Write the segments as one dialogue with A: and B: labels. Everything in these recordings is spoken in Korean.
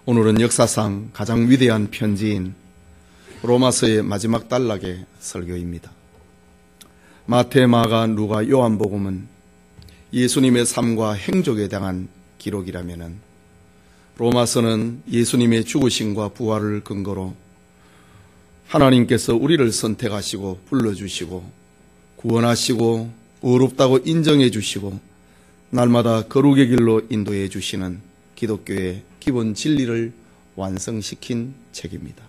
A: 오늘은 역사상 가장 위대한 편지인 로마서의 마지막 단락의 설교입니다. 마태, 마가, 누가, 요한복음은 예수님의 삶과 행적에 대한 기록이라면 로마서는 예수님의 죽으심과 부활을 근거로 하나님께서 우리를 선택하시고 불러주시고 구원하시고 의롭다고 인정해 주시고 날마다 거룩의 길로 인도해 주시는 기독교의 기본 진리를 완성시킨 책입니다.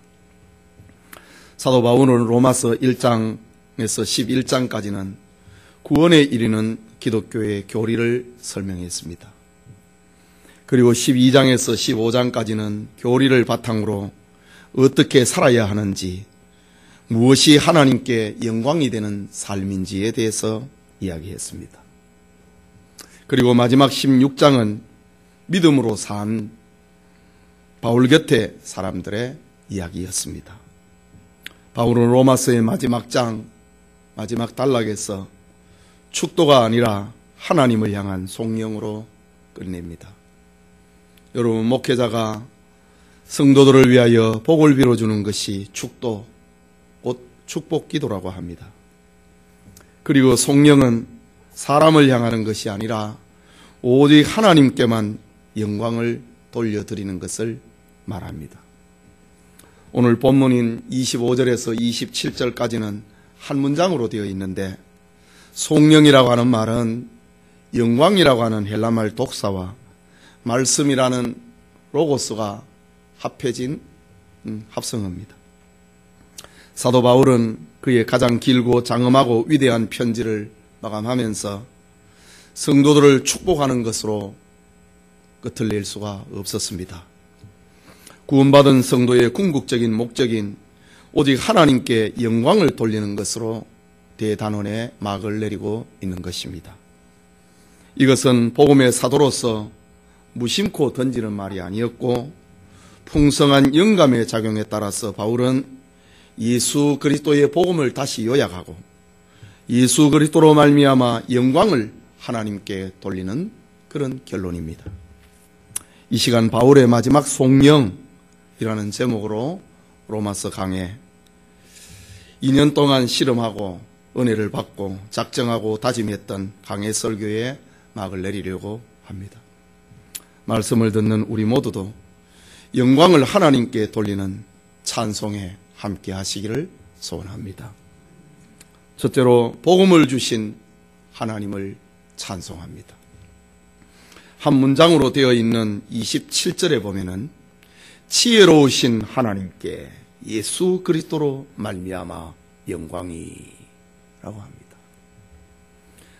A: 사도 바울은 로마서 1장에서 11장까지는 구원에 이르는 기독교의 교리를 설명했습니다. 그리고 12장에서 15장까지는 교리를 바탕으로 어떻게 살아야 하는지, 무엇이 하나님께 영광이 되는 삶인지에 대해서 이야기했습니다. 그리고 마지막 16장은 믿음으로 산 바울 곁의 사람들의 이야기였습니다. 바울은 로마서의 마지막 장, 마지막 단락에서 축도가 아니라 하나님을 향한 송영으로 끝냅니다. 여러분, 목회자가 성도들을 위하여 복을 빌어주는 것이 축도, 곧 축복기도라고 합니다. 그리고 송영은 사람을 향하는 것이 아니라 오직 하나님께만 영광을 돌려드리는 것을 말합니다. 오늘 본문인 25절에서 27절까지는 한 문장으로 되어 있는데, 송영이라고 하는 말은 영광이라고 하는 헬라말 독사와 말씀이라는 로고스가 합해진 합성어입니다. 사도 바울은 그의 가장 길고 장엄하고 위대한 편지를 마감하면서 성도들을 축복하는 것으로 끝을 낼 수가 없었습니다. 구원받은 성도의 궁극적인 목적인 오직 하나님께 영광을 돌리는 것으로 대단원의 막을 내리고 있는 것입니다. 이것은 복음의 사도로서 무심코 던지는 말이 아니었고, 풍성한 영감의 작용에 따라서 바울은 예수 그리스도의 복음을 다시 요약하고 예수 그리스도로 말미암아 영광을 하나님께 돌리는 그런 결론입니다. 이 시간 바울의 마지막 송영이라는 제목으로 로마서 강해 2년 동안 실험하고 은혜를 받고 작정하고 다짐했던 강해 설교에 막을 내리려고 합니다. 말씀을 듣는 우리 모두도 영광을 하나님께 돌리는 찬송에 함께 하시기를 소원합니다. 첫째로 복음을 주신 하나님을 찬송합니다. 한 문장으로 되어 있는 27절에 보면은 지혜로우신 하나님께 예수 그리스도로 말미암아 영광이 라고 합니다.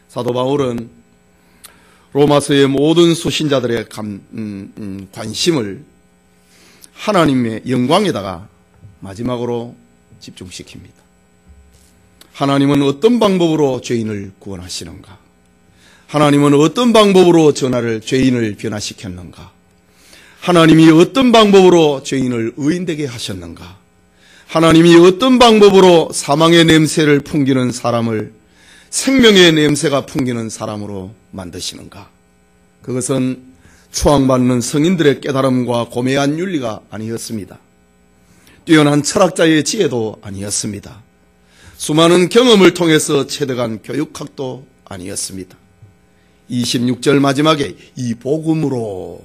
A: 사도 바울은 로마서의 모든 수신자들의 관심을 하나님의 영광에다가 마지막으로 집중시킵니다. 하나님은 어떤 방법으로 죄인을 구원하시는가? 하나님은 어떤 방법으로 죄인을 변화시켰는가? 하나님이 어떤 방법으로 죄인을 의인되게 하셨는가? 하나님이 어떤 방법으로 사망의 냄새를 풍기는 사람을 생명의 냄새가 풍기는 사람으로 만드시는가? 그것은 추앙받는 성인들의 깨달음과 고매한 윤리가 아니었습니다. 뛰어난 철학자의 지혜도 아니었습니다. 수많은 경험을 통해서 체득한 교육학도 아니었습니다. 26절 마지막에 이 복음으로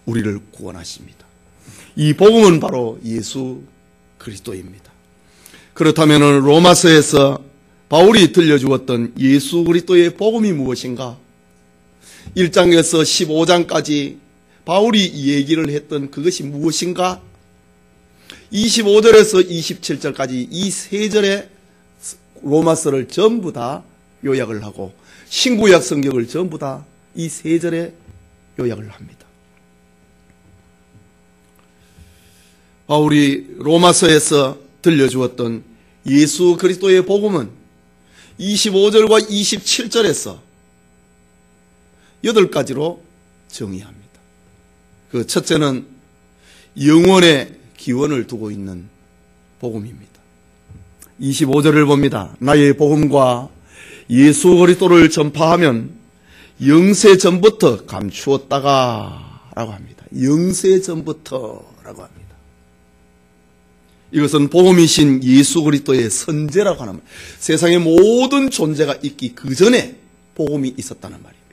A: 우리를 구원하십니다. 이 복음은 바로 예수 그리스도입니다. 그렇다면 로마서에서 바울이 들려주었던 예수 그리스도의 복음이 무엇인가? 1장에서 15장까지 바울이 얘기를 했던 그것이 무엇인가? 25절에서 27절까지 이 세 절의 로마서를 전부 다 요약을 하고 신구약 성경을 전부 다 이 세 절에 요약을 합니다. 바울이 로마서에서 들려주었던 예수 그리스도의 복음은 25절과 27절에서 8가지로 정의합니다. 그 첫째는 영원의 기원을 두고 있는 복음입니다. 25절을 봅니다. 나의 복음과 예수 그리스도를 전파하면 영세 전부터 감추었다가 라고 합니다. 영세 전부터라고 합니다. 이것은 복음이신 예수 그리스도의 선제라고 하는 말. 세상의 모든 존재가 있기 그 전에 복음이 있었다는 말입니다.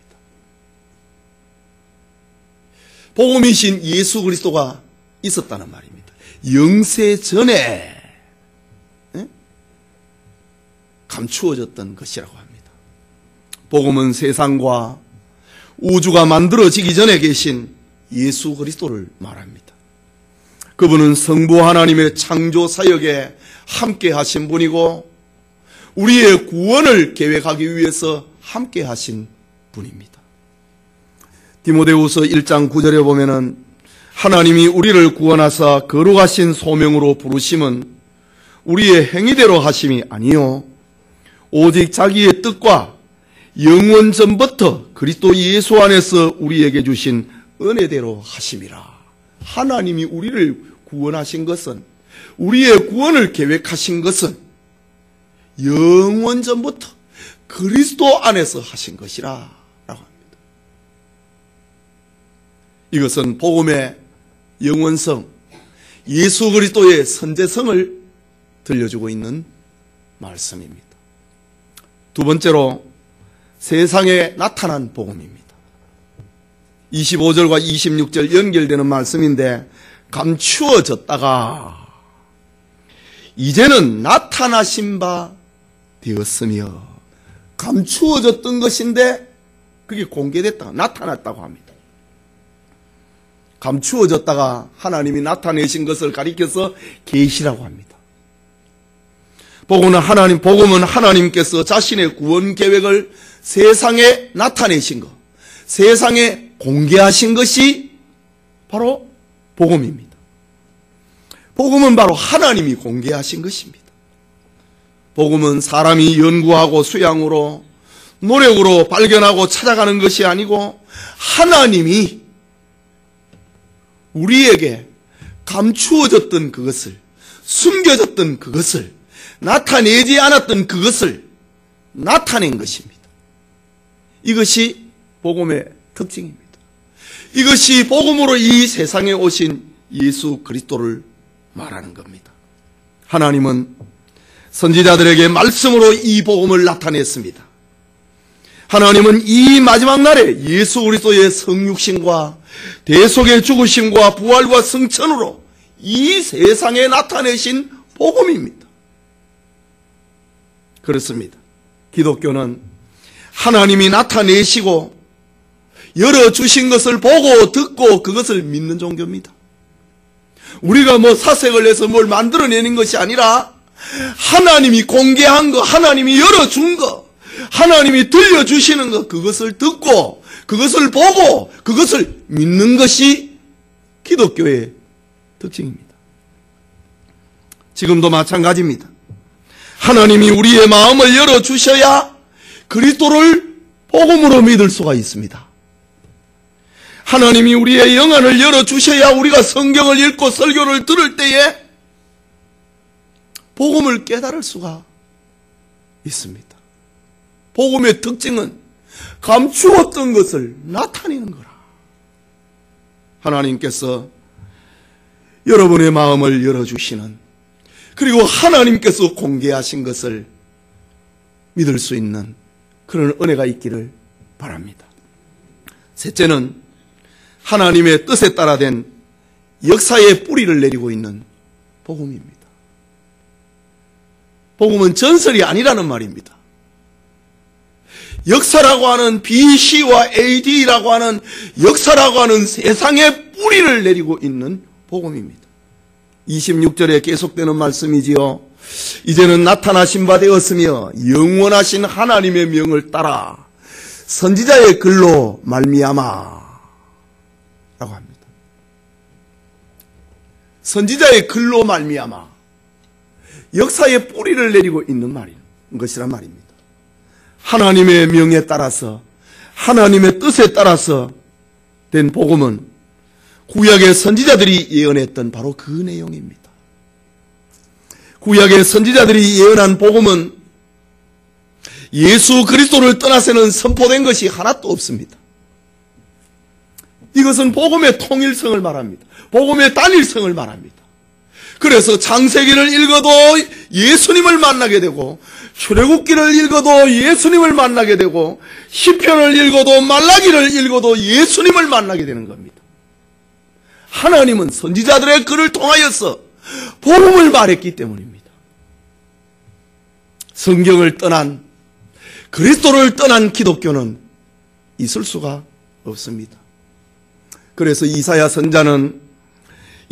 A: 복음이신 예수 그리스도가 있었다는 말입니다. 영세 전에 감추어졌던 것이라고 합니다. 복음은 세상과 우주가 만들어지기 전에 계신 예수 그리스도를 말합니다. 그분은 성부 하나님의 창조 사역에 함께 하신 분이고 우리의 구원을 계획하기 위해서 함께 하신 분입니다. 디모데후서 1장 9절에 보면은 하나님이 우리를 구원하사 거룩하신 소명으로 부르심은 우리의 행위대로 하심이 아니요 오직 자기의 뜻과 영원 전부터 그리스도 예수 안에서 우리에게 주신 은혜대로 하심이라. 하나님이 우리를 구원하신 것은, 우리의 구원을 계획하신 것은 영원 전부터 그리스도 안에서 하신 것이라 라고 합니다. 이것은 복음의 영원성, 예수 그리스도의 선제성을 들려주고 있는 말씀입니다. 두 번째로 세상에 나타난 복음입니다. 25절과 26절 연결되는 말씀인데 감추어졌다가 이제는 나타나신 바 되었으며, 감추어졌던 것인데 그게 공개됐다가 나타났다고 합니다. 감추어졌다가 하나님이 나타내신 것을 가리켜서 계시라고 합니다. 복음은 하나님께서 자신의 구원 계획을 세상에 나타내신 것, 세상에 공개하신 것이 바로 복음입니다. 복음은 바로 하나님이 공개하신 것입니다. 복음은 사람이 연구하고 수양으로 노력으로 발견하고 찾아가는 것이 아니고 하나님이 우리에게 감추어졌던 그것을, 숨겨졌던 그것을, 나타내지 않았던 그것을 나타낸 것입니다. 이것이 복음의 특징입니다. 이것이 복음으로 이 세상에 오신 예수 그리스도를 말하는 겁니다. 하나님은 선지자들에게 말씀으로 이 복음을 나타냈습니다. 하나님은 이 마지막 날에 예수 그리스도의 성육신과 대속의 죽으심과 부활과 승천으로 이 세상에 나타내신 복음입니다. 그렇습니다. 기독교는 하나님이 나타내시고 열어주신 것을 보고 듣고 그것을 믿는 종교입니다. 우리가 사색을 해서 뭘 만들어내는 것이 아니라 하나님이 공개한 거, 하나님이 열어준 거, 하나님이 들려주시는 것, 그것을 듣고 그것을 보고 그것을 믿는 것이 기독교의 특징입니다. 지금도 마찬가지입니다. 하나님이 우리의 마음을 열어주셔야 그리스도를 복음으로 믿을 수가 있습니다. 하나님이 우리의 영안을 열어주셔야 우리가 성경을 읽고 설교를 들을 때에 복음을 깨달을 수가 있습니다. 복음의 특징은 감추었던 것을 나타내는 거라. 하나님께서 여러분의 마음을 열어주시는, 그리고 하나님께서 공개하신 것을 믿을 수 있는 그런 은혜가 있기를 바랍니다. 셋째는 하나님의 뜻에 따라 된 역사의 뿌리를 내리고 있는 복음입니다. 복음은 전설이 아니라는 말입니다. 역사라고 하는 BC와 AD라고 하는 역사라고 하는 세상의 뿌리를 내리고 있는 복음입니다. 26절에 계속되는 말씀이지요. 이제는 나타나신 바 되었으며 영원하신 하나님의 명을 따라 선지자의 글로 말미암아 라고 합니다. 선지자의 글로 말미암아, 역사의 뿌리를 내리고 있는 것이란 말입니다. 하나님의 명에 따라서, 하나님의 뜻에 따라서 된 복음은 구약의 선지자들이 예언했던 바로 그 내용입니다. 구약의 선지자들이 예언한 복음은 예수 그리스도를 떠나서는 선포된 것이 하나도 없습니다. 이것은 복음의 통일성을 말합니다. 복음의 단일성을 말합니다. 그래서 창세기를 읽어도 예수님을 만나게 되고, 출애굽기를 읽어도 예수님을 만나게 되고, 시편을 읽어도 말라기를 읽어도 예수님을 만나게 되는 겁니다. 하나님은 선지자들의 글을 통하여서 복음을 말했기 때문입니다. 성경을 떠난, 그리스도를 떠난 기독교는 있을 수가 없습니다. 그래서 이사야 선자는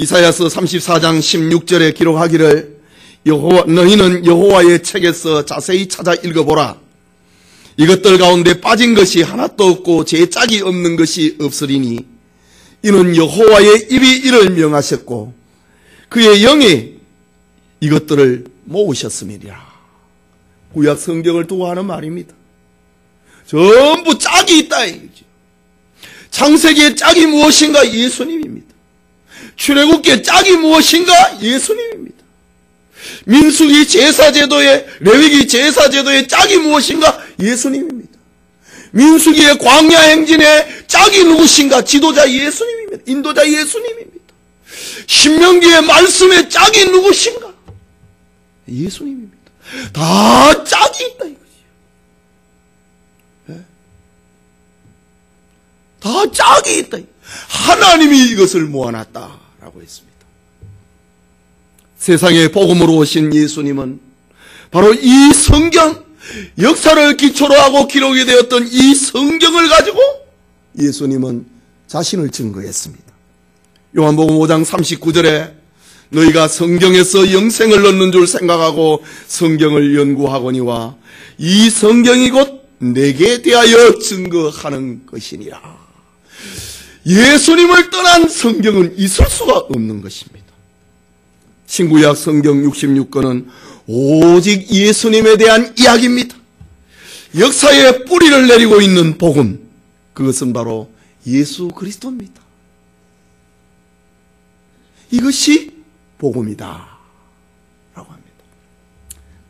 A: 이사야서 34장 16절에 기록하기를 너희는 여호와의 책에서 자세히 찾아 읽어보라. 이것들 가운데 빠진 것이 하나도 없고 제 짝이 없는 것이 없으리니 이는 여호와의 입이 이를 명하셨고 그의 영이 이것들을 모으셨음이니라. 구약 성경을 두고 하는 말입니다. 전부 짝이 있다 이거죠. 창세기의 짝이 무엇인가? 예수님입니다. 출애굽기의 짝이 무엇인가? 예수님입니다. 민수기 제사제도의, 레위기 제사제도의 짝이 무엇인가? 예수님입니다. 민수기의 광야 행진의 짝이 누구신가? 지도자 예수님입니다. 인도자 예수님입니다. 신명기의 말씀의 짝이 누구신가? 예수님입니다. 다 짝이 있다 이거지요. 네? 다 짝이 있다. 하나님이 이것을 모아놨다라고 했습니다. 세상에 복음으로 오신 예수님은 바로 이 성경, 역사를 기초로 하고 기록이 되었던 이 성경을 가지고 예수님은 자신을 증거했습니다. 요한복음 5장 39절에 너희가 성경에서 영생을 얻는 줄 생각하고 성경을 연구하거니와 이 성경이 곧 내게 대하여 증거하는 것이니라. 예수님을 떠난 성경은 있을 수가 없는 것입니다. 신구약 성경 66권은 오직 예수님에 대한 이야기입니다. 역사에 뿌리를 내리고 있는 복음, 그것은 바로 예수 그리스도입니다. 이것이 복음이다 라고 합니다.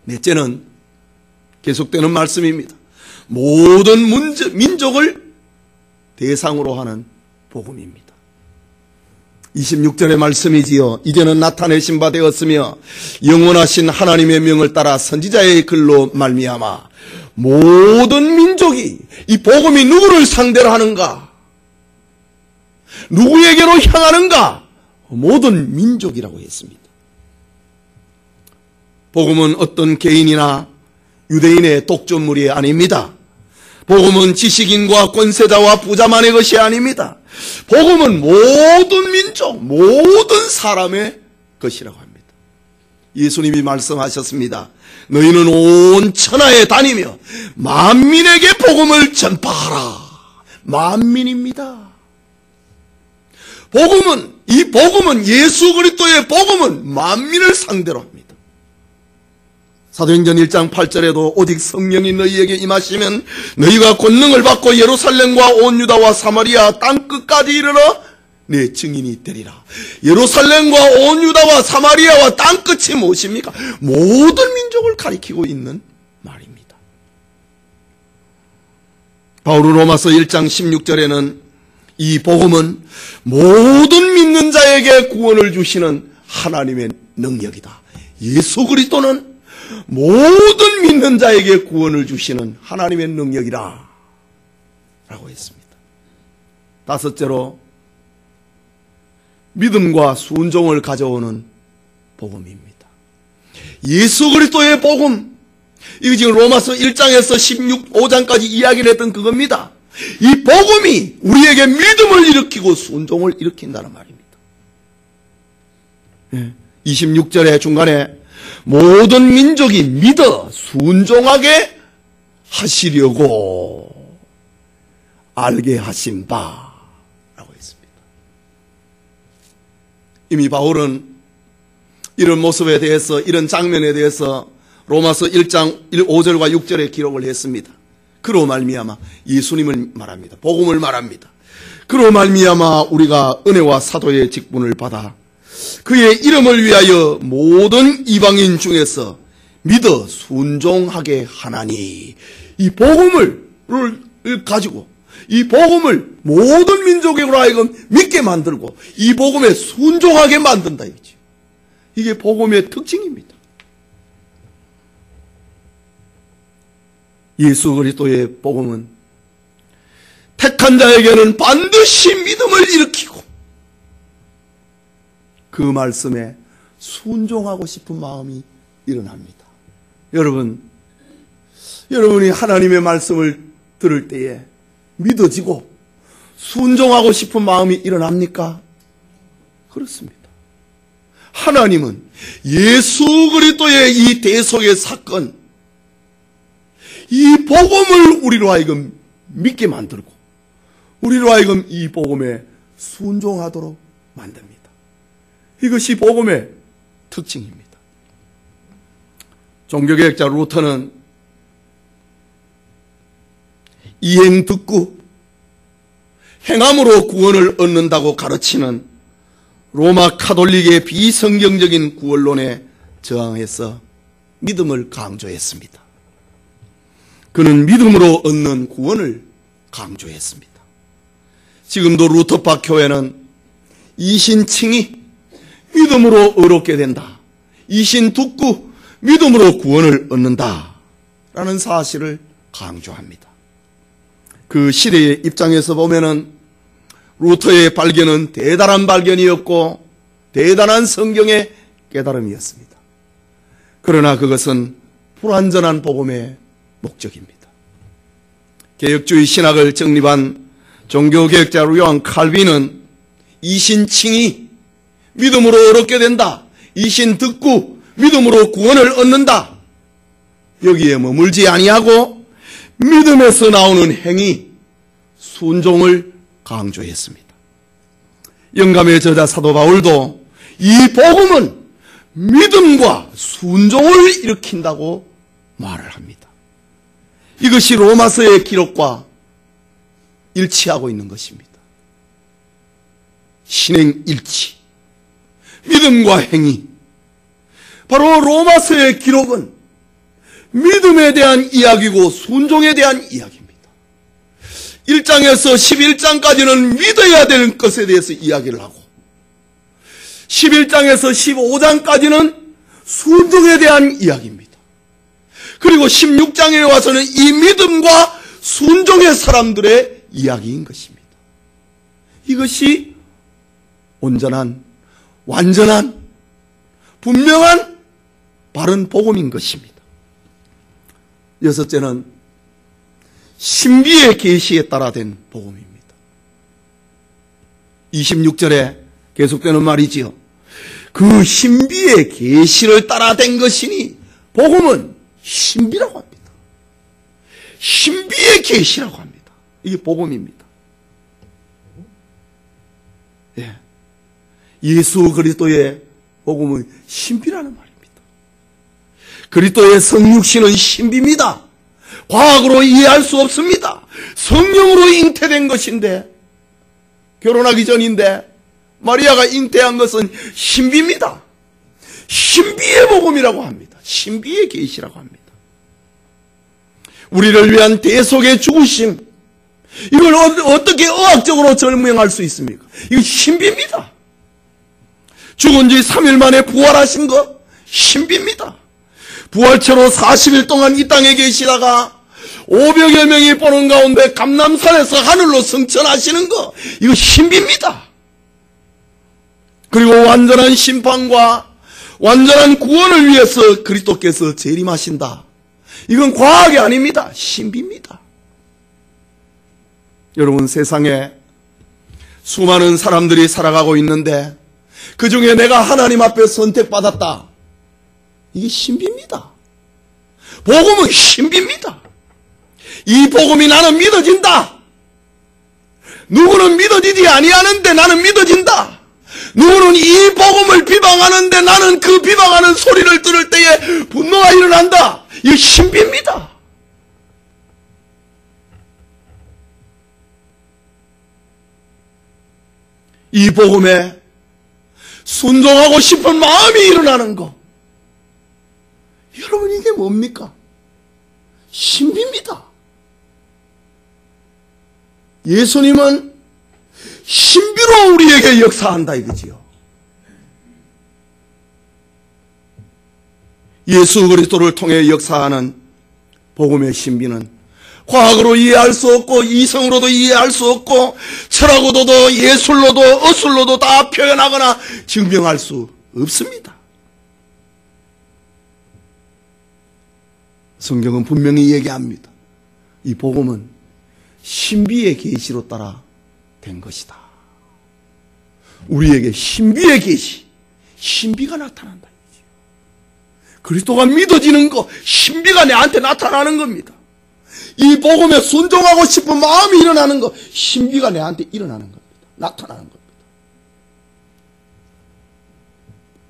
A: 넷째는 계속되는 말씀입니다. 모든 민족을 대상으로 하는 복음입니다. 26절의 말씀이지요. 이제는 나타내신 바 되었으며 영원하신 하나님의 명을 따라 선지자의 글로 말미암아 모든 민족이, 이 복음이 누구를 상대로 하는가? 누구에게로 향하는가? 모든 민족이라고 했습니다. 복음은 어떤 개인이나 유대인의 독점물이 아닙니다. 복음은 지식인과 권세자와 부자만의 것이 아닙니다. 복음은 모든 민족, 모든 사람의 것이라고 합니다. 예수님이 말씀하셨습니다. 너희는 온 천하에 다니며 만민에게 복음을 전파하라. 만민입니다. 이 복음은 예수 그리스도의 복음은 만민을 상대로 합니다. 사도행전 1장 8절에도 오직 성령이 너희에게 임하시면 너희가 권능을 받고 예루살렘과 온 유다와 사마리아 땅끝까지 이르러 내 증인이 되리라. 예루살렘과 온 유다와 사마리아와 땅끝이 무엇입니까? 모든 민족을 가리키고 있는 말입니다. 바울은 로마서 1장 16절에는 이 복음은 모든 믿는 자에게 구원을 주시는 하나님의 능력이다. 예수 그리스도는 모든 믿는 자에게 구원을 주시는 하나님의 능력이라 라고 했습니다. 다섯째로 믿음과 순종을 가져오는 복음입니다. 예수 그리스도의 복음, 이거 지금 로마서 1장에서 5장까지 이야기를 했던 그겁니다. 이 복음이 우리에게 믿음을 일으키고 순종을 일으킨다는 말입니다. 26절의 중간에 모든 민족이 믿어 순종하게 하시려고 알게 하신 바라고 했습니다. 이미 바울은 이런 모습에 대해서, 이런 장면에 대해서 로마서 1장 5절과 6절에 기록을 했습니다. 그로 말미암아 예수님을 말합니다. 복음을 말합니다. 그로 말미암아 우리가 은혜와 사도의 직분을 받아 그의 이름을 위하여 모든 이방인 중에서 믿어 순종하게 하나니, 이 복음을 가지고 이 복음을 모든 민족으로 하여금 믿게 만들고 이 복음에 순종하게 만든다 이거죠. 이게 복음의 특징입니다. 예수 그리스도의 복음은 택한 자에게는 반드시 믿음을 일으키고 그 말씀에 순종하고 싶은 마음이 일어납니다. 여러분이 하나님의 말씀을 들을 때에 믿어지고 순종하고 싶은 마음이 일어납니까? 그렇습니다. 하나님은 예수 그리스도의 이 대속의 사건, 이 복음을 우리로 하여금 믿게 만들고 우리로 하여금 이 복음에 순종하도록 만듭니다. 이것이 복음의 특징입니다. 종교개혁자 루터는 이행 듣고 행함으로 구원을 얻는다고 가르치는 로마 카톨릭의 비성경적인 구원론에 저항해서 믿음을 강조했습니다. 그는 믿음으로 얻는 구원을 강조했습니다. 지금도 루터파 교회는 이신칭이 믿음으로 의롭게 된다. 이신 듣고 믿음으로 구원을 얻는다. 라는 사실을 강조합니다. 그 시대의 입장에서 보면은 루터의 발견은 대단한 발견이었고 대단한 성경의 깨달음이었습니다. 그러나 그것은 불완전한 복음의 목적입니다. 개혁주의 신학을 정립한 종교개혁자 요한 칼빈은 이신칭이 믿음으로 의롭게 된다. 이신 듣고 믿음으로 구원을 얻는다. 여기에 머물지 아니하고 믿음에서 나오는 행위, 순종을 강조했습니다. 영감의 저자 사도 바울도 이 복음은 믿음과 순종을 일으킨다고 말을 합니다. 이것이 로마서의 기록과 일치하고 있는 것입니다. 신행일치, 믿음과 행위. 바로 로마서의 기록은 믿음에 대한 이야기고 순종에 대한 이야기입니다. 1장에서 11장까지는 믿어야 되는 것에 대해서 이야기를 하고 11장에서 15장까지는 순종에 대한 이야기입니다. 그리고 16장에 와서는 이 믿음과 순종의 사람들의 이야기인 것입니다. 이것이 온전한, 완전한, 분명한 바른 복음인 것입니다. 여섯째는 신비의 계시에 따라 된 복음입니다. 26절에 계속되는 말이지요. 그 신비의 계시를 따라 된 것이니 복음은 신비라고 합니다. 신비의 계시라고 합니다. 이게 복음입니다. 예. 예수 그리스도의 복음은 신비라는 말입니다. 그리스도의 성육신은 신비입니다. 과학으로 이해할 수 없습니다. 성령으로 잉태된 것인데, 결혼하기 전인데 마리아가 잉태한 것은 신비입니다. 신비의 복음이라고 합니다. 신비의 계시라고 합니다. 우리를 위한 대속의 죽으심, 이걸 어떻게 의학적으로 설명할 수 있습니까? 이거 신비입니다. 죽은 지 3일 만에 부활하신 것 신비입니다. 부활체로 40일 동안 이 땅에 계시다가 500여 명이 보는 가운데 감람산에서 하늘로 승천하시는 것, 이거 신비입니다. 그리고 완전한 심판과 완전한 구원을 위해서 그리스도께서 재림하신다. 이건 과학이 아닙니다. 신비입니다. 여러분, 세상에 수많은 사람들이 살아가고 있는데 그 중에 내가 하나님 앞에 선택받았다. 이게 신비입니다. 복음은 신비입니다. 이 복음이 나는 믿어진다. 누구는 믿어지지 아니하는데 나는 믿어진다. 누구는 이 복음을 비방하는데 나는 그 비방하는 소리를 들을 때에 분노가 일어난다. 이게 신비입니다. 이 복음에 순종하고 싶은 마음이 일어나는 것. 여러분, 이게 뭡니까? 신비입니다. 예수님은 신비로 우리에게 역사한다 이거지요. 예수 그리스도를 통해 역사하는 복음의 신비는 과학으로 이해할 수 없고 이성으로도 이해할 수 없고 철학으로도 예술로도 어술로도 다 표현하거나 증명할 수 없습니다. 성경은 분명히 얘기합니다. 이 복음은 신비의 계시로 따라 된 것이다. 우리에게 신비의 계시, 신비가 나타난다. 그리스도가 믿어지는 거, 신비가 내한테 나타나는 겁니다. 이 복음에 순종하고 싶은 마음이 일어나는 거, 신비가 내한테 일어나는 겁니다. 나타나는 겁니다.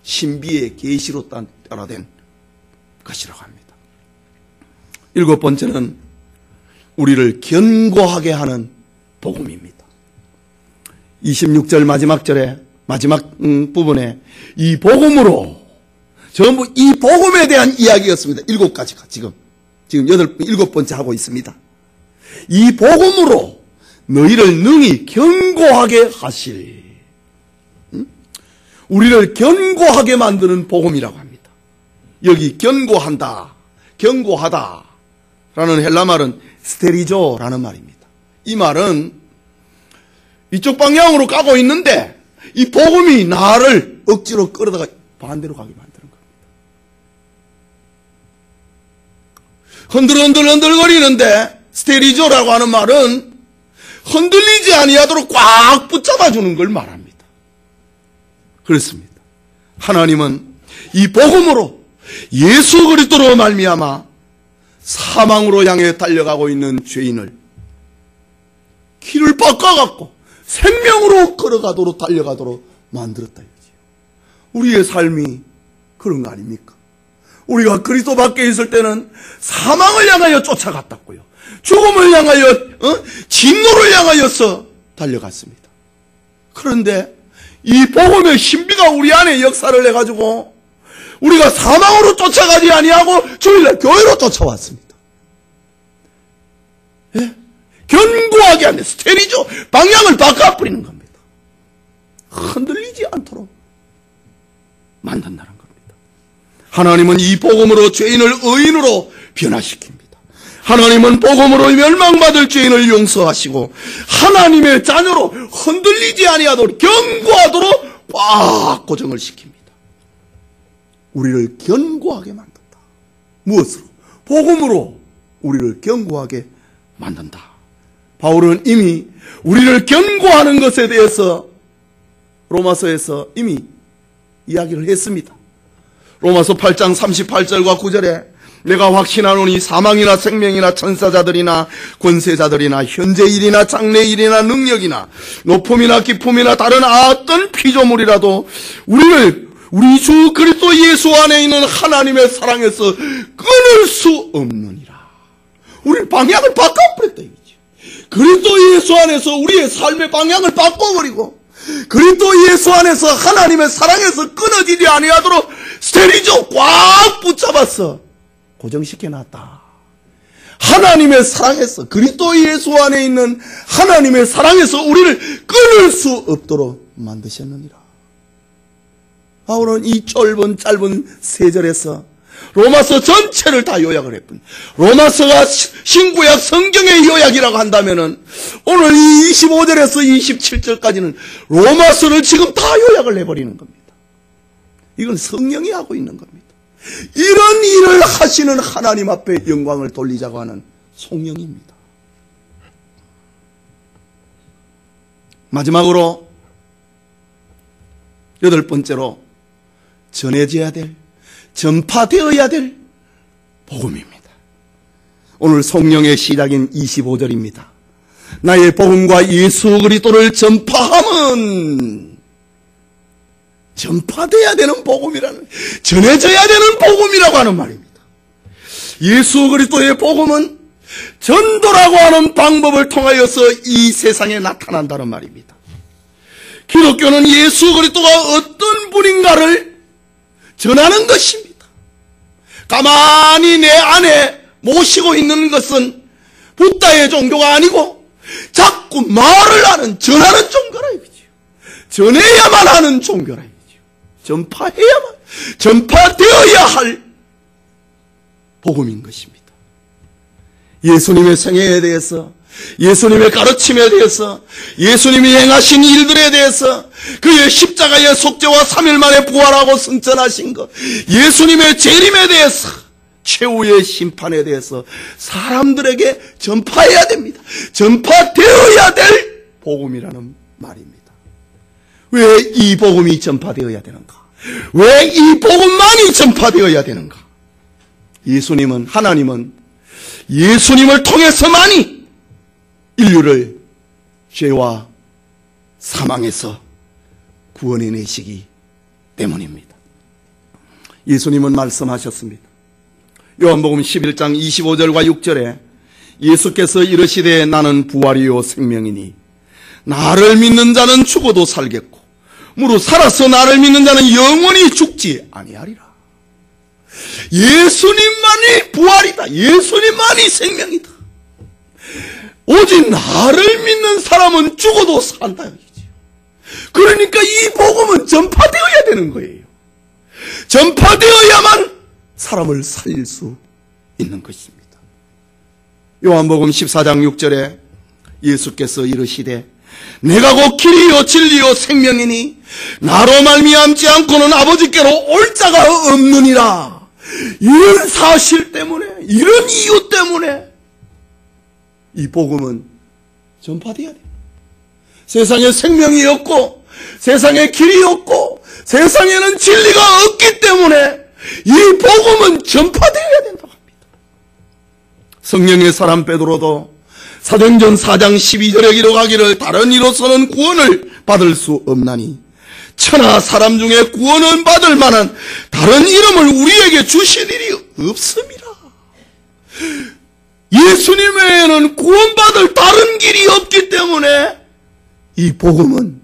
A: 신비의 계시로 따라 된 것이라고 합니다. 7번째는 우리를 견고하게 하는 복음입니다. 26절 마지막 절에 마지막 부분에 이 복음으로 전부 이 복음에 대한 이야기였습니다. 7가지가 지금 7번째 하고 있습니다. 이 복음으로 너희를 능히 견고하게 하실, 우리를 견고하게 만드는 복음이라고 합니다. 여기 견고한다, 견고하다 라는 헬라 말은 스테리조라는 말입니다. 이 말은 이쪽 방향으로 가고 있는데 이 복음이 나를 억지로 끌어다가 반대로 가게 만드는 겁니다. 흔들거리는데 스테리조라고 하는 말은 흔들리지 아니하도록 꽉 붙잡아주는 걸 말합니다. 그렇습니다. 하나님은 이 복음으로 예수 그리스도로 말미암아 사망으로 향해 달려가고 있는 죄인을 길을 바꿔갖고 생명으로 걸어가도록 달려가도록 만들었다 이거지요. 우리의 삶이 그런 거 아닙니까? 우리가 그리스도 밖에 있을 때는 사망을 향하여 쫓아갔다고요. 죽음을 향하여 진노를 향하여서 달려갔습니다. 그런데 이 복음의 신비가 우리 안에 역사를 해가지고 우리가 사망으로 쫓아가지 아니하고 주일날 교회로 쫓아왔습니다. 예? 견고하게 하는 스테리죠. 방향을 바꿔버리는 겁니다. 흔들리지 않도록 만든다는 겁니다. 하나님은 이 복음으로 죄인을 의인으로 변화시킵니다. 하나님은 복음으로 멸망받을 죄인을 용서하시고 하나님의 자녀로 흔들리지 아니하도록 견고하도록 꽉 고정을 시킵니다. 우리를 견고하게 만든다. 무엇으로? 복음으로 우리를 견고하게 만든다. 바울은 이미 우리를 견고하는 것에 대해서 로마서에서 이미 이야기를 했습니다. 로마서 8장 38절과 9절에 내가 확신하노니 사망이나 생명이나 천사자들이나 권세자들이나 현재 일이나 장래 일이나 능력이나 높음이나 깊음이나 다른 어떤 피조물이라도 우리를 우리 주 그리스도 예수 안에 있는 하나님의 사랑에서 끊을 수 없느니라. 우리 방향을 바꿔버렸다 이거지. 그리스도 예수 안에서 우리의 삶의 방향을 바꿔버리고 그리스도 예수 안에서 하나님의 사랑에서 끊어지지 아니하도록 스테리죠. 꽉 붙잡았어. 고정시켜놨다. 하나님의 사랑에서 그리스도 예수 안에 있는 하나님의 사랑에서 우리를 끊을 수 없도록 만드셨느니라. 바울은 이 짧은 3절에서 로마서 전체를 다 요약을 했군. 로마서가 신구약 성경의 요약이라고 한다면은 오늘 이 25절에서 27절까지는 로마서를 지금 다 요약을 해버리는 겁니다. 이건 성령이 하고 있는 겁니다. 이런 일을 하시는 하나님 앞에 영광을 돌리자고 하는 성령입니다. 마지막으로 8번째로 전해져야 될, 전파되어야 될 복음입니다. 오늘 성령의 시작인 25절입니다. 나의 복음과 예수 그리스도를 전파함은 전파돼야 되는 복음이라는, 전해져야 되는 복음이라고 하는 말입니다. 예수 그리스도의 복음은 전도라고 하는 방법을 통하여서 이 세상에 나타난다는 말입니다. 기독교는 예수 그리스도가 어떤 분인가를 전하는 것입니다. 가만히 내 안에 모시고 있는 것은 붓다의 종교가 아니고 자꾸 말을 하는, 전하는 종교라 이거지요. 전해야만 하는 종교라 이거지요. 전파되어야 할 복음인 것입니다. 예수님의 생애에 대해서, 예수님의 가르침에 대해서, 예수님이 행하신 일들에 대해서, 그의 십자가의 속죄와 3일 만에 부활하고 승천하신 것, 예수님의 재림에 대해서, 최후의 심판에 대해서 사람들에게 전파해야 됩니다. 전파되어야 될 복음이라는 말입니다. 왜 이 복음이 전파되어야 되는가? 왜 이 복음만이 전파되어야 되는가? 예수님은, 하나님은 예수님을 통해서만이 인류를 죄와 사망에서 구원해내시기 때문입니다. 예수님은 말씀하셨습니다. 요한복음 11장 25절과 6절에 예수께서 이르시되 나는 부활이요 생명이니 나를 믿는 자는 죽어도 살겠고 무릇 살아서 나를 믿는 자는 영원히 죽지 아니하리라. 예수님만이 부활이다. 예수님만이 생명이다. 오직 나를 믿는 사람은 죽어도 산다. 그러니까 이 복음은 전파되어야 되는 거예요. 전파되어야만 사람을 살릴 수 있는 것입니다. 요한복음 14장 6절에 예수께서 이르시되 내가 곧 길이요 진리요 생명이니 나로 말미암지 않고는 아버지께로 올 자가 없느니라. 이런 사실 때문에, 이런 이유 때문에 이 복음은 전파되어야 돼요. 세상에 생명이 없고 세상에 길이 없고 세상에는 진리가 없기 때문에 이 복음은 전파되어야 된다고 합니다. 성령의 사람 베드로도 사도행전 4장 12절에 기록하기를 다른 이로서는 구원을 받을 수 없나니 천하 사람 중에 구원을 받을 만한 다른 이름을 우리에게 주신 일이 없습니다. 예수님 외에는 구원받을 다른 길이 없기 때문에 이 복음은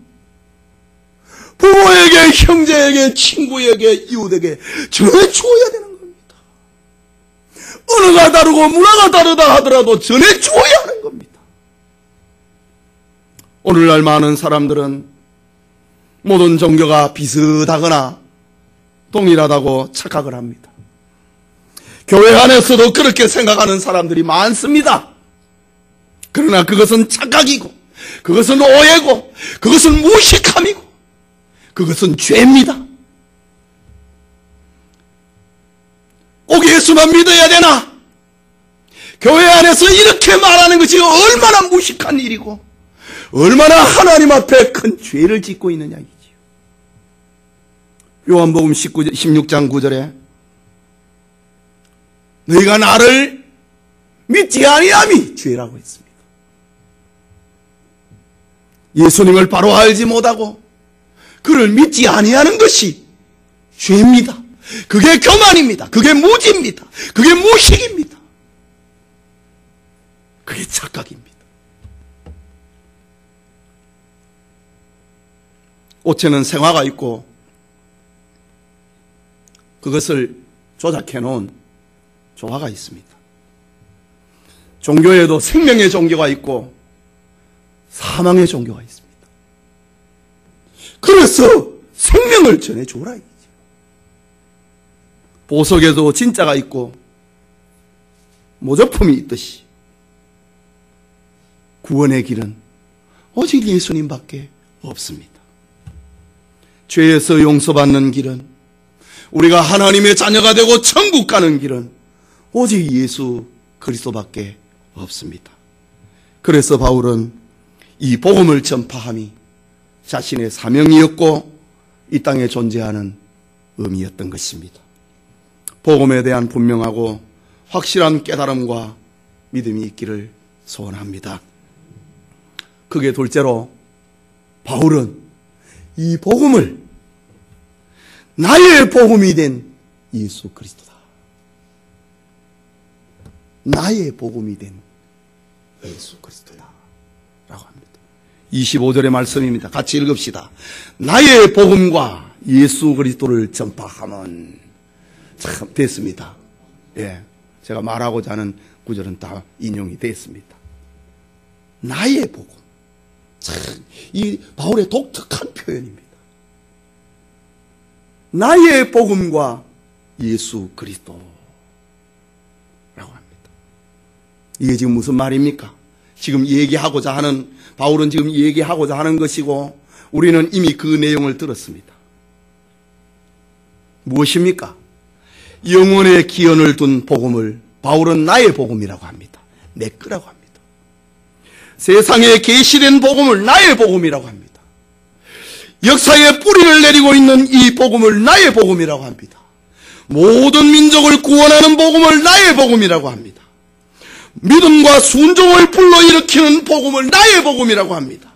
A: 부모에게, 형제에게, 친구에게, 이웃에게 전해주어야 되는 겁니다. 언어가 다르고 문화가 다르다 하더라도 전해주어야 하는 겁니다. 오늘날 많은 사람들은 모든 종교가 비슷하거나 동일하다고 착각을 합니다. 교회 안에서도 그렇게 생각하는 사람들이 많습니다. 그러나 그것은 착각이고, 그것은 오해고, 그것은 무식함이고, 그것은 죄입니다. 꼭 예수만 믿어야 되나? 교회 안에서 이렇게 말하는 것이 얼마나 무식한 일이고 얼마나 하나님 앞에 큰 죄를 짓고 있느냐 이지요. 요한복음 16장 9절에 너희가 나를 믿지 아니함이 죄라고 했습니다. 예수님을 바로 알지 못하고 그를 믿지 아니하는 것이 죄입니다. 그게 교만입니다. 그게 무지입니다. 그게 무식입니다. 그게 착각입니다. 옷에는 생화가 있고 그것을 조작해 놓은 조화가 있습니다. 종교에도 생명의 종교가 있고 사망의 종교가 있습니다. 그래서 생명을 전해주라 이거죠. 보석에도 진짜가 있고 모조품이 있듯이 구원의 길은 오직 예수님밖에 없습니다. 죄에서 용서받는 길은, 우리가 하나님의 자녀가 되고 천국 가는 길은 오직 예수 그리스도밖에 없습니다. 그래서 바울은 이 복음을 전파함이 자신의 사명이었고 이 땅에 존재하는 의미였던 것입니다. 복음에 대한 분명하고 확실한 깨달음과 믿음이 있기를 소원합니다. 그게 둘째로 바울은 이 복음을 나의 복음이 된 예수 그리스도다. 나의 복음이 된 예수 그리스도다 라고 합니다. 25절의 말씀입니다. 같이 읽읍시다. 나의 복음과 예수 그리스도를 전파하면 참 됐습니다. 예, 제가 말하고자 하는 구절은 다 인용이 됐습니다. 나의 복음. 참, 이 바울의 독특한 표현입니다. 나의 복음과 예수 그리스도라고 합니다. 이게 지금 무슨 말입니까? 지금 얘기하고자 하는, 바울은 지금 얘기하고자 하는 것이고 우리는 이미 그 내용을 들었습니다. 무엇입니까? 영혼의 기원을 둔 복음을 바울은 나의 복음이라고 합니다. 내 거라고 합니다. 세상에 계시된 복음을 나의 복음이라고 합니다. 역사의 뿌리를 내리고 있는 이 복음을 나의 복음이라고 합니다. 모든 민족을 구원하는 복음을 나의 복음이라고 합니다. 믿음과 순종을 불러일으키는 복음을 나의 복음이라고 합니다.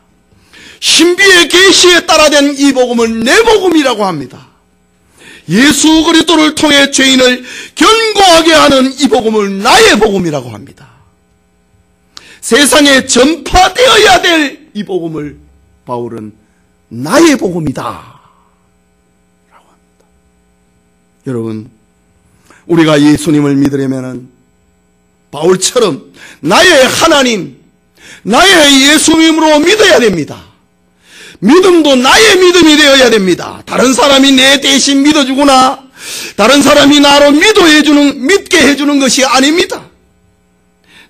A: 신비의 계시에 따라 된 이 복음을 내 복음이라고 합니다. 예수 그리스도를 통해 죄인을 견고하게 하는 이 복음을 나의 복음이라고 합니다. 세상에 전파되어야 될 이 복음을 바울은 나의 복음이다 라고 합니다. 여러분, 우리가 예수님을 믿으려면 바울처럼 나의 하나님, 나의 예수님으로 믿어야 됩니다. 믿음도 나의 믿음이 되어야 됩니다. 다른 사람이 내 대신 믿어주거나 다른 사람이 나로 믿게 해주는 것이 아닙니다.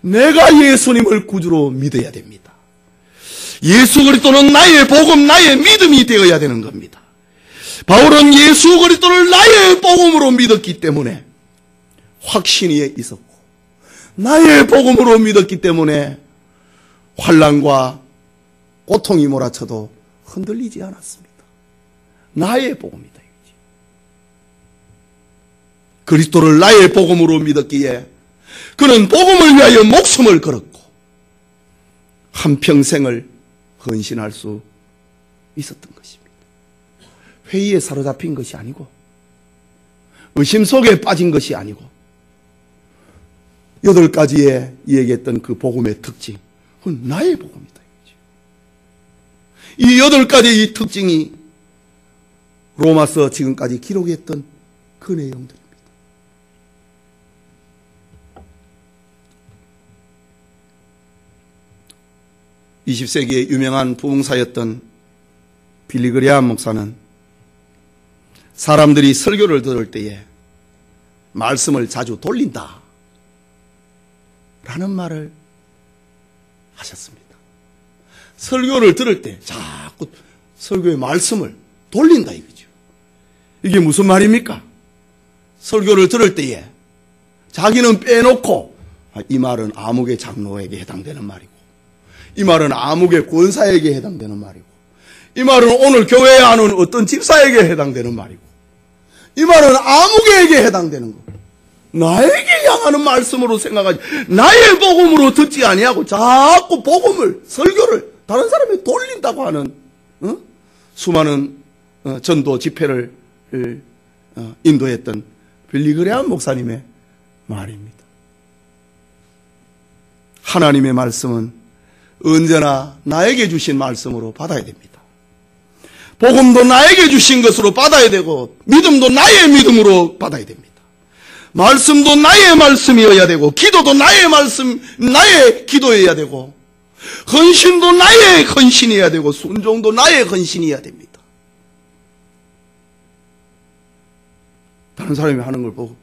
A: 내가 예수님을 구주로 믿어야 됩니다. 예수 그리스도는 나의 복음, 나의 믿음이 되어야 되는 겁니다. 바울은 예수 그리스도를 나의 복음으로 믿었기 때문에 확신이 있었고, 나의 복음으로 믿었기 때문에 환난과 고통이 몰아쳐도 흔들리지 않았습니다. 나의 복음이다. 그리스도를 나의 복음으로 믿었기에 그는 복음을 위하여 목숨을 걸었고 한평생을 헌신할 수 있었던 것입니다. 회의에 사로잡힌 것이 아니고 의심 속에 빠진 것이 아니고 8가지에 얘기했던 그 복음의 특징, 그건 나의 복음이다. 이 8가지의 이 특징이 로마서 지금까지 기록했던 그 내용들입니다. 20세기의 유명한 부흥사였던 빌리 그레함 목사는 사람들이 설교를 들을 때에 말씀을 자주 돌린다 라는 말을 하셨습니다. 설교를 들을 때 자꾸 설교의 말씀을 돌린다 이거죠. 이게 무슨 말입니까? 설교를 들을 때에 자기는 빼놓고 이 말은 아무개 장로에게 해당되는 말이고, 이 말은 아무개 권사에게 해당되는 말이고, 이 말은 오늘 교회에 하는 어떤 집사에게 해당되는 말이고, 이 말은 아무개에게 해당되는 거, 나에게 향하는 말씀으로 생각하지 나의 복음으로 듣지 아니하고 자꾸 복음을, 설교를 다른 사람이 돌린다고 하는 수많은 전도 집회를 인도했던 빌리 그레함 목사님의 말입니다. 하나님의 말씀은 언제나 나에게 주신 말씀으로 받아야 됩니다. 복음도 나에게 주신 것으로 받아야 되고, 믿음도 나의 믿음으로 받아야 됩니다. 말씀도 나의 말씀이어야 되고, 기도도 나의 말씀, 나의 기도여야 되고, 헌신도 나의 헌신이어야 되고, 순종도 나의 헌신이어야 됩니다. 다른 사람이 하는 걸 보고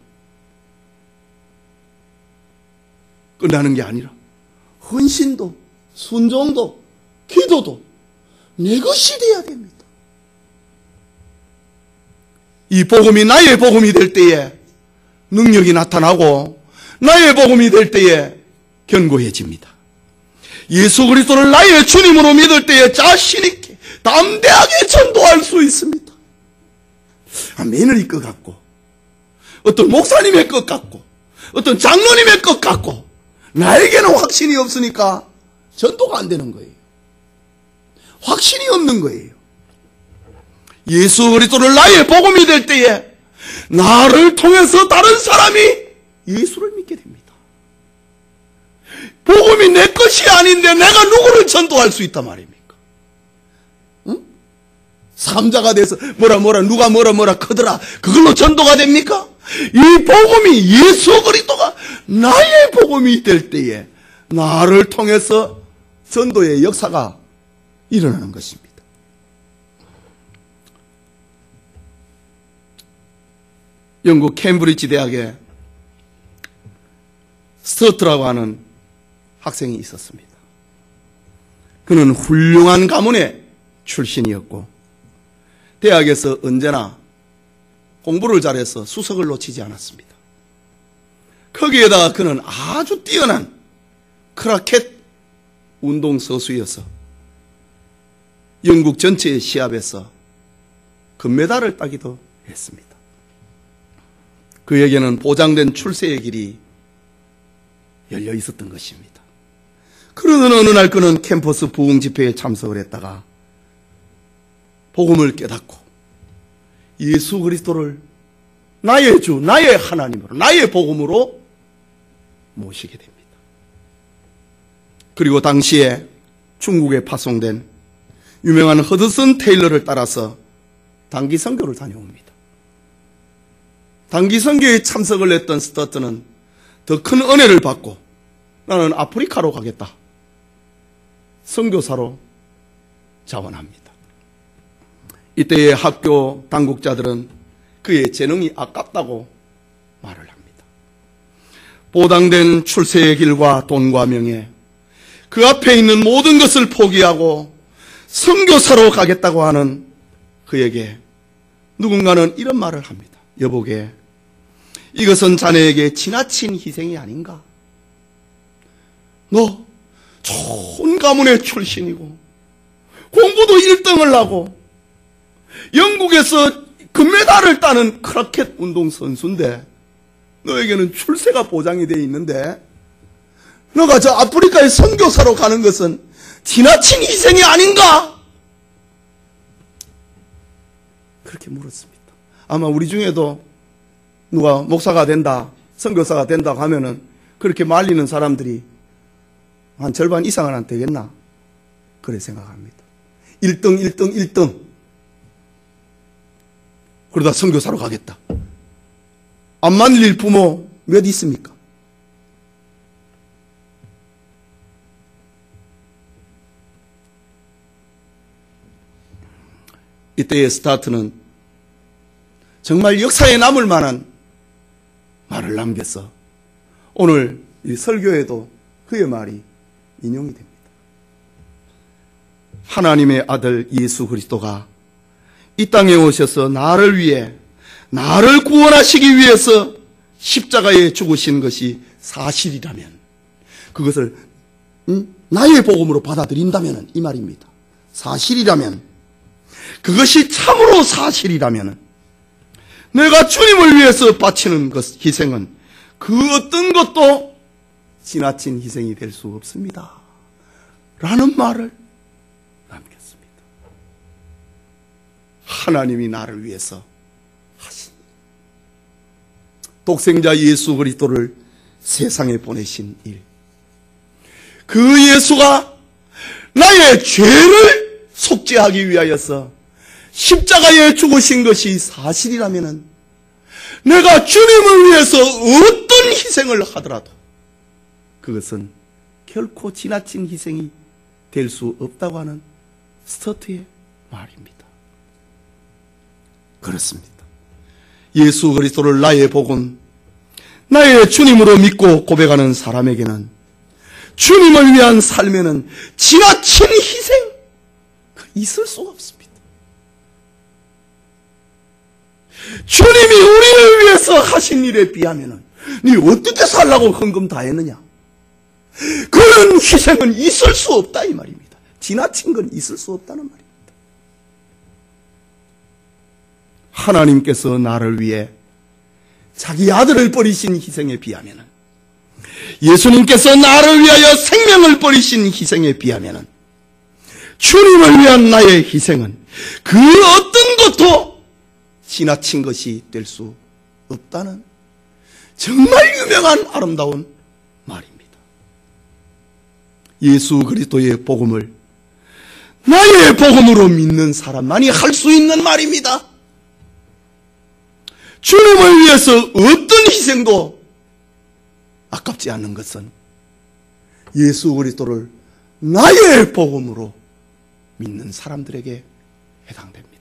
A: 끝나는 게 아니라 헌신도, 순종도, 기도도 내 것이 되어야 됩니다. 이 복음이 나의 복음이 될 때에 능력이 나타나고, 나의 복음이 될 때에 견고해집니다. 예수 그리스도를 나의 주님으로 믿을 때에 자신 있게 담대하게 전도할 수 있습니다. 며느리 것 같고, 어떤 목사님의 것 같고, 어떤 장로님의 것 같고, 나에게는 확신이 없으니까 전도가 안 되는 거예요. 확신이 없는 거예요. 예수 그리스도를 나의 복음이 될 때에 나를 통해서 다른 사람이 예수를 믿게 됩니다. 복음이 내 것이 아닌데 내가 누구를 전도할 수 있단 말입니까? 응? 삼자가 돼서 누가 뭐라 크더라, 그걸로 전도가 됩니까? 이 복음이, 예수 그리스도가 나의 복음이 될 때에 나를 통해서 전도의 역사가 일어나는 것입니다. 영국 캠브리지 대학에 스튜어트라고 하는 학생이 있었습니다. 그는 훌륭한 가문의 출신이었고 대학에서 언제나 공부를 잘해서 수석을 놓치지 않았습니다. 거기에다가 그는 아주 뛰어난 크라켓 운동 선수여서 영국 전체의 시합에서 금메달을 따기도 했습니다. 그에게는 보장된 출세의 길이 열려 있었던 것입니다. 그러던 어느 날 그는 캠퍼스 부흥 집회에 참석을 했다가 복음을 깨닫고 예수 그리스도를 나의 주, 나의 하나님으로, 나의 복음으로 모시게 됩니다. 그리고 당시에 중국에 파송된 유명한 허드슨 테일러를 따라서 단기 선교를 다녀옵니다. 단기 선교에 참석을 했던 스튜어트는 더 큰 은혜를 받고 나는 아프리카로 가겠다. 선교사로 자원합니다. 이때의 학교 당국자들은 그의 재능이 아깝다고 말을 합니다. 보장된 출세의 길과 돈과 명예, 그 앞에 있는 모든 것을 포기하고 선교사로 가겠다고 하는 그에게 누군가는 이런 말을 합니다. 여보게, 이것은 자네에게 지나친 희생이 아닌가? 너 좋은 가문의 출신이고 공부도 1등을 하고 영국에서 금메달을 따는 크라켓 운동 선수인데 너에게는 출세가 보장이 되어 있는데 너가 저 아프리카의 선교사로 가는 것은 지나친 희생이 아닌가? 그렇게 물었습니다. 아마 우리 중에도 누가 목사가 된다, 선교사가 된다고 하면은 그렇게 말리는 사람들이 한 절반 이상은 안 되겠나? 그래 생각합니다. 1등, 1등, 1등. 그러다 선교사로 가겠다. 안 말릴 부모 몇 있습니까? 이때의 스타트는 정말 역사에 남을 만한 말을 남겨서 오늘 이 설교에도 그의 말이 인용이 됩니다. 하나님의 아들 예수 그리스도가 이 땅에 오셔서 나를 위해, 나를 구원하시기 위해서 십자가에 죽으신 것이 사실이라면, 그것을 나의 복음으로 받아들인다면 이 말입니다. 사실이라면, 그것이 참으로 사실이라면 내가 주님을 위해서 바치는 희생은 그 어떤 것도 지나친 희생이 될 수 없습니다. 라는 말을 남겼습니다. 하나님이 나를 위해서 하신 독생자 예수 그리스도를 세상에 보내신 일, 그 예수가 나의 죄를 속죄하기 위하여서 십자가에 죽으신 것이 사실이라면 내가 주님을 위해서 어떤 희생을 하더라도 그것은 결코 지나친 희생이 될 수 없다고 하는 스튜어트의 말입니다. 그렇습니다. 예수 그리스도를 나의 복음, 나의 주님으로 믿고 고백하는 사람에게는 주님을 위한 삶에는 지나친 희생 있을 수가 없습니다. 주님이 우리를 위해서 하신 일에 비하면 네 어떻게 살라고 헌금 다 했느냐? 그런 희생은 있을 수 없다 이 말입니다. 지나친 건 있을 수 없다는 말입니다. 하나님께서 나를 위해 자기 아들을 버리신 희생에 비하면, 예수님께서 나를 위하여 생명을 버리신 희생에 비하면 주님을 위한 나의 희생은 그 어떤 것도 지나친 것이 될 수 없다는 정말 유명한 아름다운 말입니다. 예수 그리스도의 복음을 나의 복음으로 믿는 사람만이 할 수 있는 말입니다. 주님을 위해서 어떤 희생도 아깝지 않는 것은 예수 그리스도를 나의 복음으로 믿는 사람들에게 해당됩니다.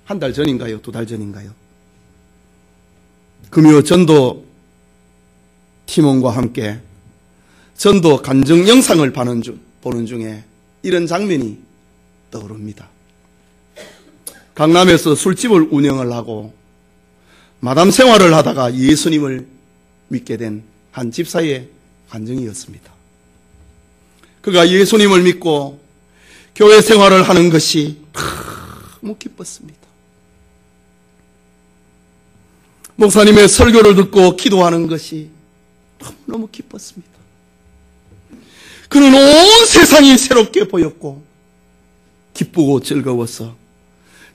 A: 한 달 전인가요? 2달 전인가요? 금요 전도 팀원과 함께 전도 간증 영상을 보는 중에 이런 장면이 떠오릅니다. 강남에서 술집을 운영을 하고 마담 생활을 하다가 예수님을 믿게 된 한 집사의 간증이었습니다. 그가 예수님을 믿고 교회 생활을 하는 것이 너무 기뻤습니다. 목사님의 설교를 듣고 기도하는 것이 너무 기뻤습니다. 그는 온 세상이 새롭게 보였고 기쁘고 즐거워서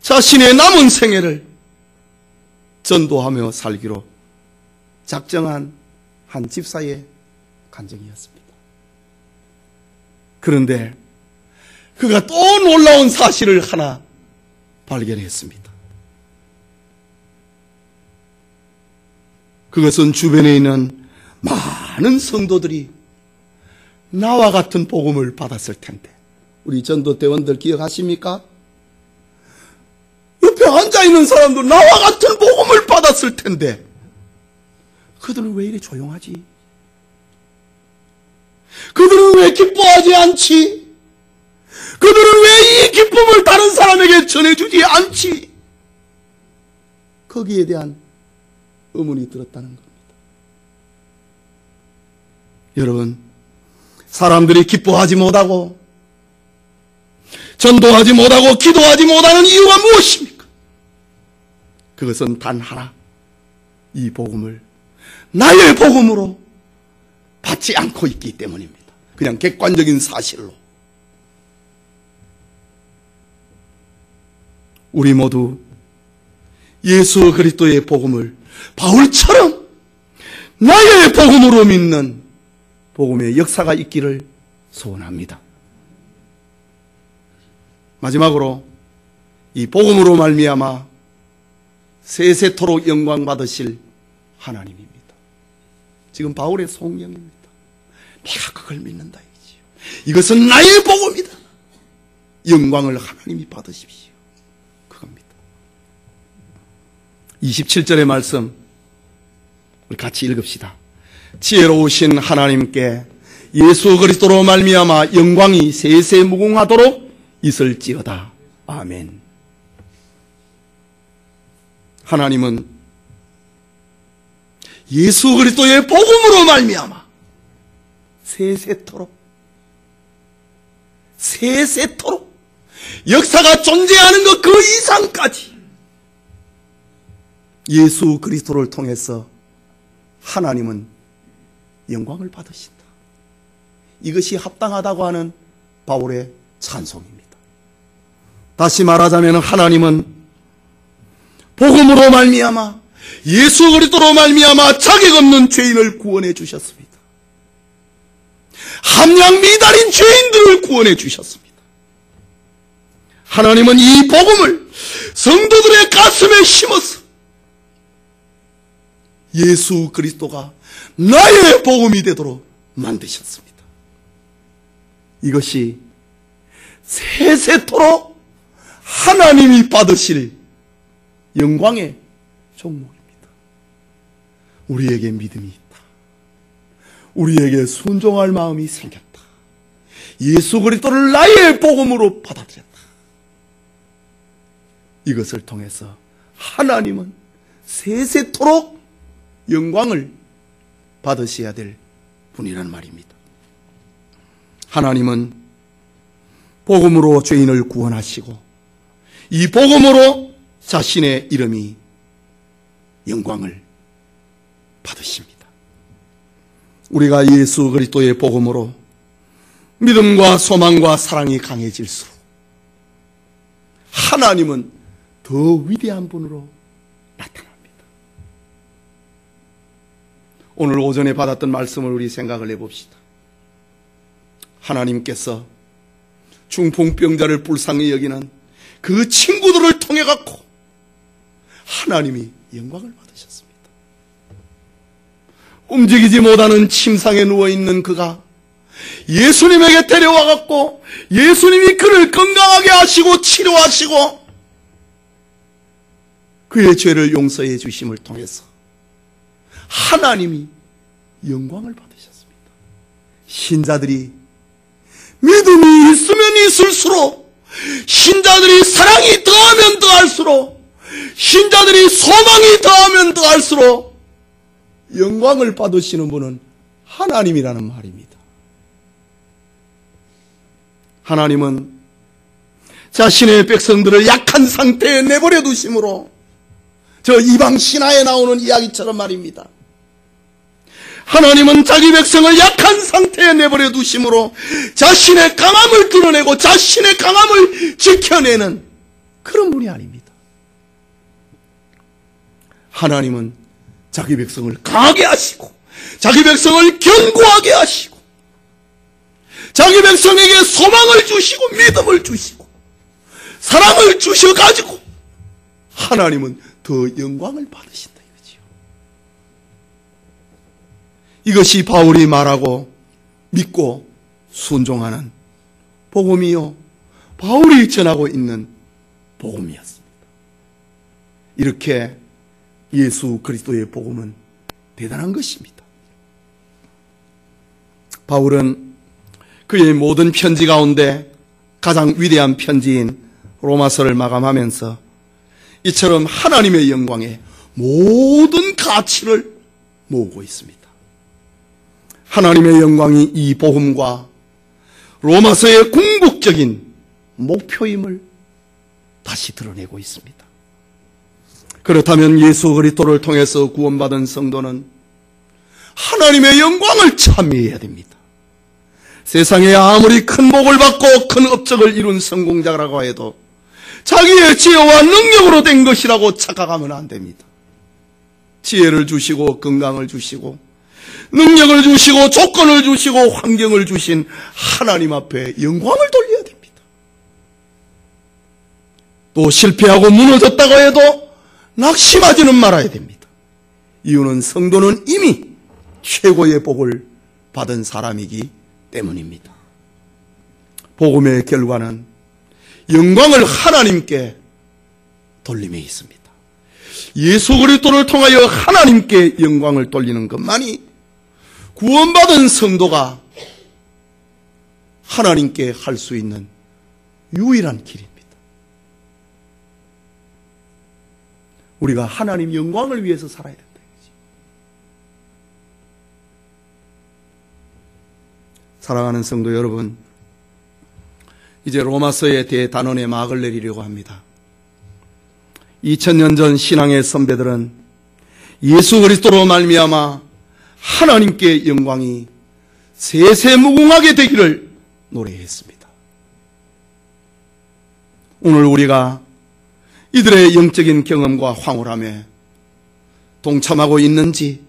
A: 자신의 남은 생애를 전도하며 살기로 작정한 한 집사의 간증이었습니다. 그런데 그가 또 놀라운 사실을 하나 발견했습니다. 그것은 주변에 있는 많은 성도들이 나와 같은 복음을 받았을 텐데, 우리 전도대원들 기억하십니까? 옆에 앉아있는 사람도 나와 같은 복음을 받았을 텐데 그들은 왜 이리 조용하지? 그들은 왜 기뻐하지 않지? 그들은 왜 이 기쁨을 다른 사람에게 전해주지 않지? 거기에 대한 의문이 들었다는 겁니다. 여러분, 사람들이 기뻐하지 못하고 전도하지 못하고 기도하지 못하는 이유가 무엇입니까? 그것은 단 하나, 이 복음을 나의 복음으로 받지 않고 있기 때문입니다. 그냥 객관적인 사실로. 우리 모두 예수 그리스도의 복음을 바울처럼 나의 복음으로 믿는 복음의 역사가 있기를 소원합니다. 마지막으로 이 복음으로 말미암아 세세토록 영광 받으실 하나님입니다. 지금 바울의 송명입니다. 내가 그걸 믿는다 이지요. 이것은 나의 복음이다. 영광을 하나님이 받으십시오. 그겁니다. 27절의 말씀 우리 같이 읽읍시다. 지혜로우신 하나님께 예수 그리스도로 말미암아 영광이 세세 무궁하도록 있을지어다. 아멘. 하나님은 예수 그리스도의 복음으로 말미암아 세세토록 역사가 존재하는 것 그 이상까지 예수 그리스도를 통해서 하나님은 영광을 받으신다. 이것이 합당하다고 하는 바울의 찬송입니다. 다시 말하자면 하나님은 복음으로 말미암아 예수 그리스도로 말미암아 자격 없는 죄인을 구원해 주셨습니다. 함량 미달인 죄인들을 구원해 주셨습니다. 하나님은 이 복음을 성도들의 가슴에 심어서 예수 그리스도가 나의 복음이 되도록 만드셨습니다. 이것이 세세토록 하나님이 받으실 영광의 종목입니다. 우리에게 믿음이 있다. 우리에게 순종할 마음이 생겼다. 예수 그리스도를 나의 복음으로 받아들였다. 이것을 통해서 하나님은 세세토록 영광을 받으셔야 될 분이란 말입니다. 하나님은 복음으로 죄인을 구원하시고 이 복음으로 자신의 이름이 영광을 받으십니다. 우리가 예수 그리스도의 복음으로 믿음과 소망과 사랑이 강해질수록 하나님은 더 위대한 분으로 나타납니다. 오늘 오전에 받았던 말씀을 우리 생각을 해봅시다. 하나님께서 중풍병자를 불쌍히 여기는 그 친구들을 통해 갖고 하나님이 영광을 받으셨습니다. 움직이지 못하는 침상에 누워있는 그가 예수님에게 데려와갖고 예수님이 그를 건강하게 하시고 치료하시고 그의 죄를 용서해 주심을 통해서 하나님이 영광을 받으셨습니다. 신자들이 믿음이 있으면 있을수록, 신자들이 사랑이 더하면 더할수록, 신자들이 소망이 더하면 더할수록 영광을 받으시는 분은 하나님이라는 말입니다. 하나님은 자신의 백성들을 약한 상태에 내버려 두심으로, 저 이방 신화에 나오는 이야기처럼 말입니다. 하나님은 자기 백성을 약한 상태에 내버려 두심으로 자신의 강함을 드러내고 자신의 강함을 지켜내는 그런 분이 아닙니다. 하나님은 자기 백성을 강하게 하시고 자기 백성을 견고하게 하시고 자기 백성에게 소망을 주시고 믿음을 주시고 사랑을 주셔가지고 하나님은 더 영광을 받으신다 이거지요. 이것이 바울이 말하고 믿고 순종하는 복음이요, 바울이 전하고 있는 복음이었습니다. 이렇게 예수 그리스도의 복음은 대단한 것입니다. 바울은 그의 모든 편지 가운데 가장 위대한 편지인 로마서를 마감하면서 이처럼 하나님의 영광에 모든 가치를 모으고 있습니다. 하나님의 영광이 이 복음과 로마서의 궁극적인 목표임을 다시 드러내고 있습니다. 그렇다면 예수 그리스도를 통해서 구원받은 성도는 하나님의 영광을 찬미해야 됩니다. 세상에 아무리 큰 복을 받고 큰 업적을 이룬 성공자라고 해도 자기의 지혜와 능력으로 된 것이라고 착각하면 안 됩니다. 지혜를 주시고 건강을 주시고 능력을 주시고 조건을 주시고 환경을 주신 하나님 앞에 영광을 돌려야 됩니다. 또 실패하고 무너졌다고 해도 낙심하지는 말아야 됩니다. 이유는 성도는 이미 최고의 복을 받은 사람이기 때문입니다. 복음의 결과는 영광을 하나님께 돌림에 있습니다. 예수 그리스도를 통하여 하나님께 영광을 돌리는 것만이 구원받은 성도가 하나님께 할 수 있는 유일한 길입니다. 우리가 하나님 영광을 위해서 살아야 된다. 사랑하는 성도 여러분, 이제 로마서의 대단원의 막을 내리려고 합니다. 2000년 전 신앙의 선배들은 예수 그리스도로 말미암아 하나님께 영광이 세세무궁하게 되기를 노래했습니다. 오늘 우리가 이들의 영적인 경험과 황홀함에 동참하고 있는지,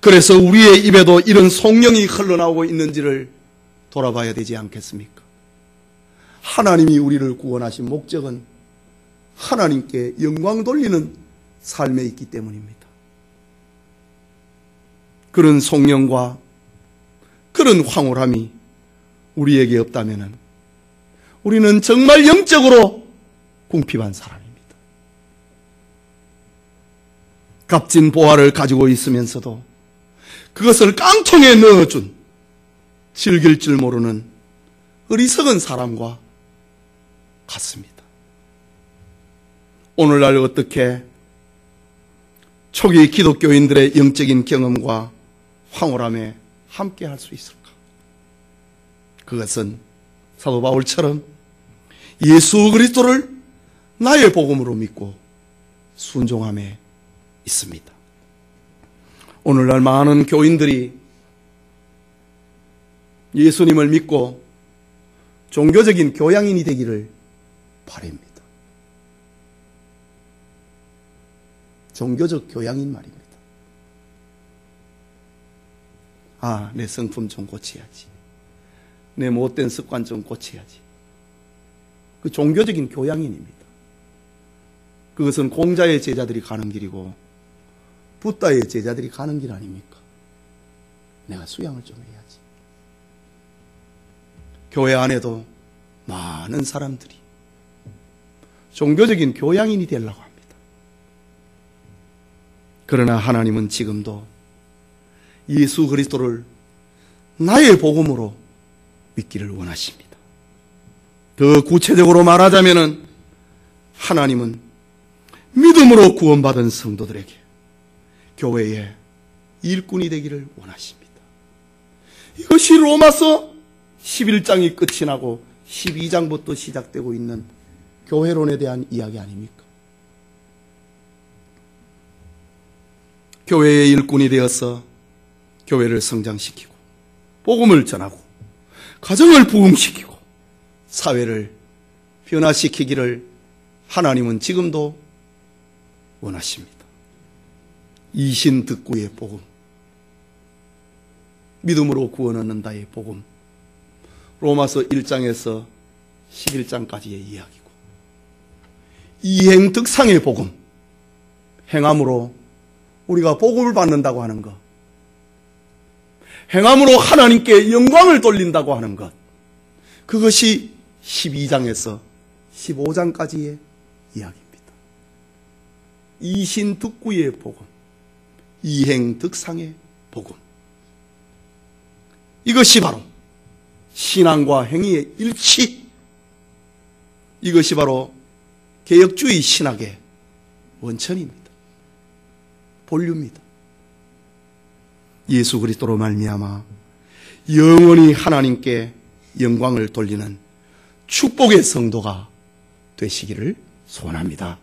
A: 그래서 우리의 입에도 이런 성령이 흘러나오고 있는지를 돌아봐야 되지 않겠습니까? 하나님이 우리를 구원하신 목적은 하나님께 영광 돌리는 삶에 있기 때문입니다. 그런 성령과 그런 황홀함이 우리에게 없다면 우리는 정말 영적으로 궁핍한 사람입니다. 값진 보화를 가지고 있으면서도 그것을 깡통에 넣어준 즐길 줄 모르는 어리석은 사람과 같습니다. 오늘날 어떻게 초기 기독교인들의 영적인 경험과 황홀함에 함께 할 수 있을까? 그것은 사도 바울처럼 예수 그리스도를 나의 복음으로 믿고 순종함에 있습니다. 오늘날 많은 교인들이 예수님을 믿고 종교적인 교양인이 되기를 바랍니다. 종교적 교양인 말입니다. 아, 내 성품 좀 고쳐야지. 내 못된 습관 좀 고쳐야지. 그 종교적인 교양인입니다. 그것은 공자의 제자들이 가는 길이고 붓다의 제자들이 가는 길 아닙니까? 내가 수양을 좀 해야지. 교회 안에도 많은 사람들이 종교적인 교양인이 되려고 합니다. 그러나 하나님은 지금도 예수 그리스도를 나의 복음으로 믿기를 원하십니다. 더 구체적으로 말하자면 하나님은 믿음으로 구원받은 성도들에게 교회의 일꾼이 되기를 원하십니다. 이것이 로마서 11장이 끝이 나고 12장부터 시작되고 있는 교회론에 대한 이야기 아닙니까? 교회의 일꾼이 되어서 교회를 성장시키고 복음을 전하고 가정을 부흥시키고 사회를 변화시키기를 하나님은 지금도 원하십니다. 이신득구의 복음, 믿음으로 구원 얻는다의 복음, 로마서 1장에서 11장까지의 이야기고, 이행득상의 복음, 행함으로 우리가 복음을 받는다고 하는 것, 행함으로 하나님께 영광을 돌린다고 하는 것, 그것이 12장에서 15장까지의 이야기입니다. 이신득구의 복음, 이행득상의 복음, 이것이 바로 신앙과 행위의 일치, 이것이 바로 개혁주의 신학의 원천입니다. 본류입니다. 예수 그리스도로 말미암아 영원히 하나님께 영광을 돌리는 축복의 성도가 되시기를 소원합니다.